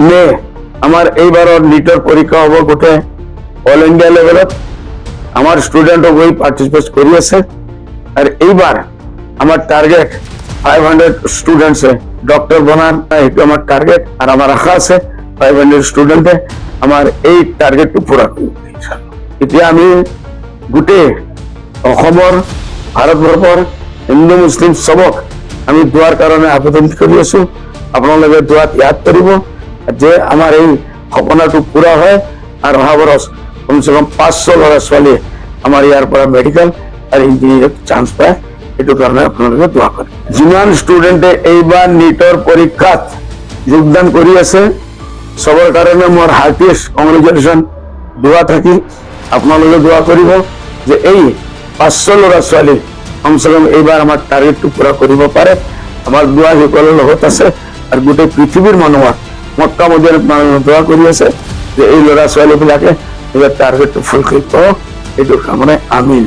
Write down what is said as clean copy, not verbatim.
মে আমাৰ এইবাৰৰ নিটৰ পৰীক্ষা হ'ব গোটেই অল ইণ্ডিয়া লেভেলত আমার স্টুডেন্টও বই পার্টিসিপেট করি আছে আর এইবার আমার টার্গেট 500 স্টুডেন্টসে ডক্টর বানান এইটো আমার টার্গেট আর আমার আশা আছে 500 স্টুডেন্টে আমার এই টার্গেটটো পুরা কৰিব ইনশাআল্লাহ। এতিয়া আমি গোটেই অসমৰ ভাৰতবৰ্ষৰ হিন্দু মুছলিম সবক আমি দোয়াৰ কাৰণে আবেদন কৰি আছো। আপোনালোকে দোয়াত ইয়াদ কৰিব যে আমাৰ এই সপোনটো পুৰা হয় আৰ অহা বছৰ কমসে কম 500 ল'ৰা ছোৱালী আমাৰ ইয়াৰ পৰা মেডিকেল আৰু ইঞ্জিনিয়াৰিং চান্স পায়। এইটো কাৰণে আপোনালোকে দোয়া কৰে। যিমান ষ্টুডেণ্টে এইবাৰ নিটৰ পৰীক্ষাত যোগদান কৰি আছে সবৰ কাৰণে মোৰ হাৰ্টিয়েষ্ট কংগ্ৰেচুলেশ্যন দোয়া থাকি আপোনালোকে দোয়া কৰিব যে এই 500 ল'ৰা ছোৱালী কমসে কম এইবাৰ আমাৰ টাৰ্গেটটো পুৰা কৰিব পাৰে। আমাৰ দোয়া সকলৰ লগত আছে আৰু গোটেই পৃথিৱীৰ মানুহৰ মক্কা মদিনাত মানুহে দোয়া কৰি আছে যে এই ল'ৰা ছোৱালীবিলাকে টাৰ্গেট ফুলফিল কৰো। এই কামনায় আমিন।